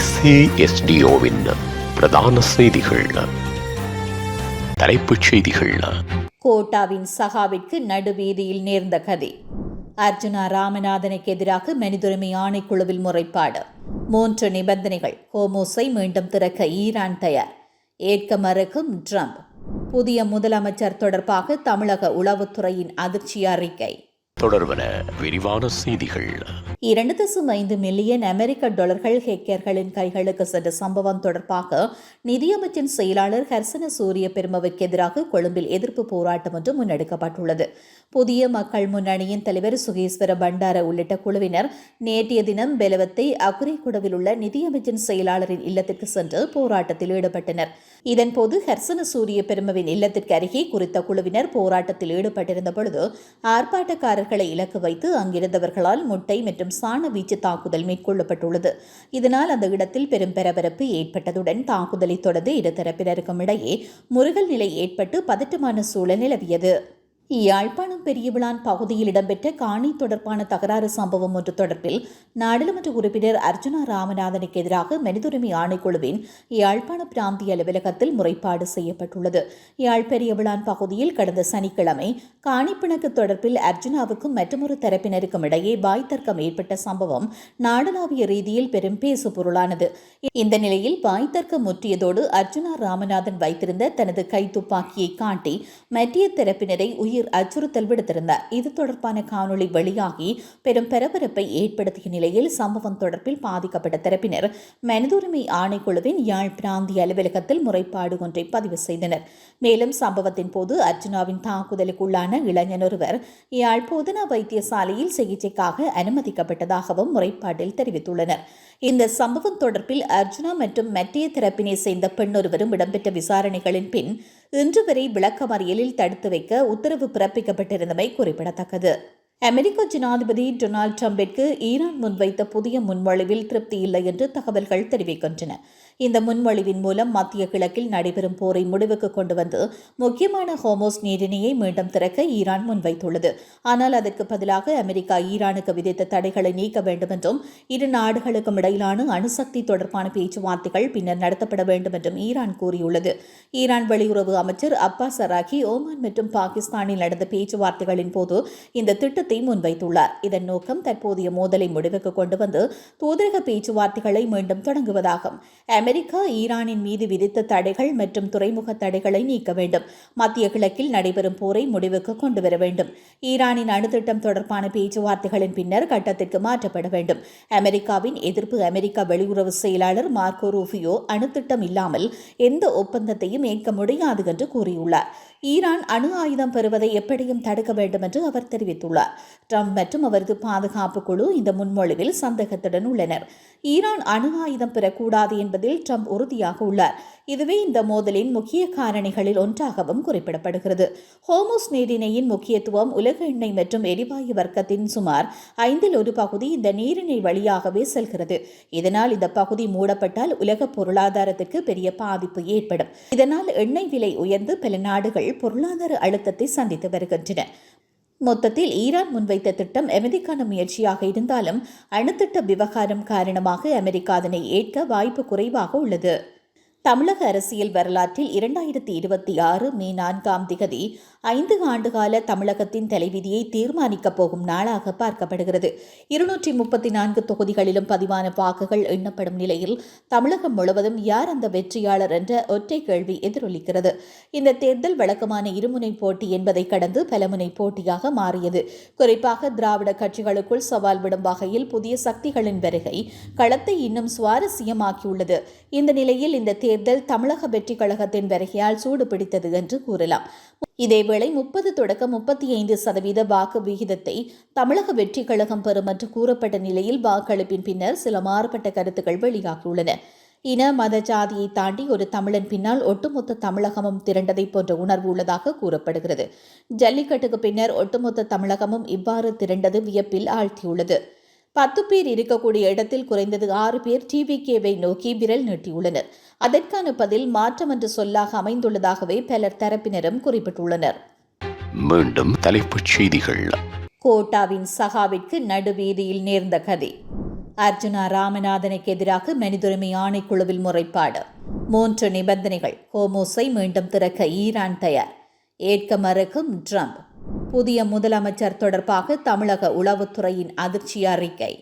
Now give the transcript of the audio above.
SASDOவின் பிரதான செய்திகள். தலைப்புச் செய்திகள். கோட்டாவின் சகாவிற்கு நடுவீதியில் நேர்ந்த கதி. அர்ஜுனா ராமநாதனுக்கு எதிராக மனிதுரிமை ஆணைக்குழுவில் முறைப்பாடு. 3 நிபந்தனைகள். ஹோமோஸை மீண்டும் திறக்க ஈரான் தயார். ஏற்க மறுக்கும் ட்ரம்ப். புதிய முதலமைச்சர் தொடர்பாக தமிழக உளவுத்துறையின் அதிர்ச்சி அறிக்கை. தொடர்வன விரிவான செய்திகள். 2.5 மில்லியன் அமெரிக்க டாலர்கள் ஹேக்கர்களின் கைகளுக்கு சென்ற சம்பவம் தொடர்பாக நிதியமைச்சின் செயலாளர் ஹர்சன சூரிய பெருமவுக்கு எதிராக கொழும்பில் எதிர்ப்பு போராட்டம் ஒன்று முன்னெடுக்கப்பட்டுள்ளது. புதிய மக்கள் முன்னணியின் தலைவர் சுகேஸ்வர பண்டார உள்ளிட்ட குழுவினர் நேற்றைய தினம் பெலவத்தை அக்குரைக்குடவில் உள்ள நிதியமைச்சின் செயலாளரின் இல்லத்திற்கு சென்று போராட்டத்தில் ஈடுபட்டனர். இதன்போது ஹர்சன சூரிய பெருமவின் இல்லத்திற்கு அருகே குறித்த குழுவினர் போராட்டத்தில் ஈடுபட்டிருந்த பொழுது ஆர்ப்பாட்டக்காரர்களை இலக்கு வைத்து அங்கிருந்தவர்களால் முட்டை மற்றும் சாண வீச்சு தாக்குதல் மேற்கொள்ளப்பட்டுள்ளது. இதனால் அந்த இடத்தில் பெரும் பரபரப்பு ஏற்பட்டதுடன் தாக்குதலை தொடர்ந்து இருதரப்பினருக்கும் இடையே முறுகல் நிலை ஏற்பட்டு பதட்டமான சூழல் நிலவியது. யாழ்ப்பாணம் பெரியவிளான் பகுதியில் இடம்பெற்ற காணி தொடர்பான தகராறு சம்பவம் ஒன்று தொடர்பில் நாடாளுமன்ற உறுப்பினர் அர்ஜுனா ராமநாதனுக்கு எதிராக மனிதுரிமை ஆணைக்குழுவின் யாழ்ப்பாண பிராந்திய அலுவலகத்தில் முறைப்பாடு செய்யப்பட்டுள்ளது. யாழ் பெரியவிளான் பகுதியில் கடந்த சனிக்கிழமை காணிப்பிணக்கு தொடர்பில் அர்ஜுனாவுக்கும் மற்றொரு தரப்பினருக்கும் இடையே வாய் தர்க்கம் ஏற்பட்ட சம்பவம் நாடளாவிய ரீதியில் பெரும் பேசு பொருளானது. இந்த நிலையில் வாய் தர்க்கம் முற்றியதோடு அர்ஜுனா ராமநாதன் வைத்திருந்த தனது கைத்துப்பாக்கியை காட்டி மத்திய தரப்பினரை அச்சுறுத்தல் விடுத்திருந்தார். இது தொடர்பான காணொலி வெளியாகி பெரும் பரபரப்பை ஏற்படுத்திய நிலையில் சம்பவம் தொடர்பில் பாதிக்கப்பட்ட தரப்பினர் மனிதுரிமை ஆணைக்குழுவின் யாழ் பிராந்திய அலுவலகத்தில் முறைப்பாடு ஒன்றை பதிவு செய்தனர். மேலும் சம்பவத்தின் போது அர்ஜுனாவின் தாக்குதலுக்குள்ளான இளைஞர் ஒருவர் யாழ் போதனா வைத்தியசாலையில் சிகிச்சைக்காக அனுமதிக்கப்பட்டதாகவும் முறைப்பாட்டில் தெரிவித்துள்ளனர். இந்த சம்பவம் தொடர்பில் அர்ஜுனா மற்றும் மத்திய தரப்பினை சேர்ந்த பெண்ணொருவரும் இடம்பெற்ற விசாரணைகளின் பின் இன்று வரை விளக்கமறியலில் தடுத்து வைக்க உத்தரவு பிறப்பிக்கப்பட்டிருந்தமை குறிப்பிடத்தக்கது. அமெரிக்க ஜனாதிபதி டொனால்டு டிரம்பிற்கு ஈரான் முன்வைத்த புதிய முன்மொழிவில் திருப்தி இல்லை என்று தகவல்கள் தெரிவிக்கின்றன. இந்த முன்மொழிவின் மூலம் மத்திய கிழக்கில் நடைபெறும் போரை முடிவுக்கு கொண்டு வந்து முக்கியமான ஹோமோஸ் நீரிணையை மீண்டும் திறக்க ஈரான் முன்வைத்துள்ளது. ஆனால் அதற்கு பதிலாக அமெரிக்கா ஈரானுக்கு விதித்த தடைகளை நீக்க வேண்டும் என்றும் இரு நாடுகளுக்கும் இடையிலான அணுசக்தி தொடர்பான பேச்சுவார்த்தைகள் பின்னர் நடத்தப்பட வேண்டும் என்றும் ஈரான் கூறியுள்ளது. ஈரான் வெளியுறவு அமைச்சர் அப்பாஸ் அராகி ஓமான் மற்றும் பாகிஸ்தானில் நடந்த பேச்சுவார்த்தைகளின் போது இந்த திட்டத்தை முன்வைத்துள்ளார். இதன் நோக்கம் தற்போதைய மோதலை முடிவுக்கு கொண்டு வந்து தூதரக பேச்சுவார்த்தைகளை மீண்டும் தொடங்குவதாகும். அமெரிக்கா ஈரானின் மீது விதித்த தடைகள் மற்றும் துறைமுக தடைகளை நீக்க வேண்டும். மத்திய கிழக்கில் நடைபெறும் போரை முடிவுக்கு கொண்டு வர வேண்டும். ஈரானின் அணுத்திட்டம் தொடர்பான பேச்சுவார்த்தைகளின் பின்னர் கட்டத்திற்கு மாற்றப்பட வேண்டும். அமெரிக்காவின் எதிர்ப்பு. அமெரிக்கா வெளியுறவு செயலாளர் மார்க்கோ ரூபியோ அணுத்திட்டம் இல்லாமல் எந்த ஒப்பந்தத்தையும் ஏற்க முடியாது என்று கூறியுள்ளார். ஈரான் அணு ஆயுதம் பெறுவதை எப்படியும் தடுக்க வேண்டும் என்று அவர் தெரிவித்துள்ளார். ட்ரம்ப் மற்றும் அவரது பாதுகாப்பு குழு இந்த முன்மொழிவில் சந்தேகத்துடன் உள்ளனர். ஈரான் அணு ஆயுதம் பெறக்கூடாது என்பதில் ட்ரம்ப் உறுதியாக உள்ளார். இதுவே இந்த மோதலின் முக்கிய காரணிகளில் ஒன்றாகவும் குறிப்பிடப்படுகிறது. ஹோமோஸ் நீரிணையின் முக்கியத்துவம் உலக எண்ணெய் மற்றும் எரிவாயு வர்க்கத்தின் சுமார் 1/5 பகுதி இந்த நீரிணை வழியாகவே செல்கிறது. இதனால் இந்த பகுதி மூடப்பட்டால் உலக பொருளாதாரத்திற்கு பெரிய பாதிப்பு ஏற்படும். இதனால் எண்ணெய் விலை உயர்ந்து பல நாடுகள் பொருளாதார அழுத்தத்தை சந்தித்து வருகின்றன. மொத்தத்தில் ஈரான் முன்வைத்த திட்டம் அமெரிக்கான முயற்சியாக இருந்தாலும் அணுத்திட்ட விவகாரம் காரணமாக அமெரிக்கா அதனை ஏற்க வாய்ப்பு குறைவாக உள்ளது. தமிழக அரசியல் வரலாற்றில் 2026 மே 4 5 ஆண்டுகால தமிழகத்தின் தலைவிதியை தீர்மானிக்கப் போகும் நாளாக பார்க்கப்படுகிறது. 234 தொகுதிகளிலும் பதிவான வாக்குகள் எண்ணப்படும் நிலையில் தமிழகம் முழுவதும் யார் அந்த வெற்றியாளர் என்ற ஒற்றை கேள்வி எதிரொலிக்கிறது. இந்த தேர்தல் வழக்கமான இருமுனை போட்டி என்பதை கடந்து பலமுனை போட்டியாக மாறியது. குறிப்பாக திராவிட கட்சிகளுக்குள் சவால் விடும் வகையில் புதிய சக்திகளின் வருகை களத்தை இன்னும் சுவாரஸ்யமாக்கியுள்ளது. இந்த நிலையில் இந்த தேர்தல் தமிழக வெற்றி கழகத்தின் வருகையால் சூடு பிடித்தது என்று கூறலாம். இதேவேளை 30-35% வாக்கு விகிதத்தை தமிழக வெற்றி கழகம் பெறும் என்று கூறப்பட்ட நிலையில் வாக்களிப்பின் பின்னர் சில மாறுபட்ட கருத்துக்கள் வெளியாகியுள்ளன. இன மத ஜாதியை தாண்டி ஒரு தமிழன் பின்னால் ஒட்டுமொத்த தமிழகமும் திரண்டதை போன்ற உணர்வு உள்ளதாக கூறப்படுகிறது. ஜல்லிக்கட்டுக்கு பின்னர் ஒட்டுமொத்த தமிழகமும் இவ்வாறு திரண்டது வியப்பில் ஆழ்த்தியுள்ளது. 10 பேர் இருக்கக்கூடிய இடத்தில் குறைந்தது 6 பேர் டிவிகேவை நோக்கி விரல் நீட்டியுள்ளனர். அதற்கான பதில் மாற்றம் என்ற சொல்லாக அமைந்துள்ளதாகவே பலர் தரப்பினரும் குறிப்பிட்டுள்ளனர். மீண்டும் தலைப்புச் செய்திகள். கோட்டாவின் சகாவிற்கு நடுவீதியில் நேர்ந்த கதி. அர்ஜுனா ராமநாதனுக்கு எதிராக மனிதுரிமை ஆணைக்குழுவில் முறைப்பாடு. 3 நிபந்தனைகள். ஹோமோஸை மீண்டும் திறக்க ஈரான் தயார். ஏற்க மறுக்கும் ட்ரம்ப். புதிய முதலமைச்சர் தொடர்பாக தமிழக உளவுத்துறையின் அதிர்ச்சி அறிக்கை.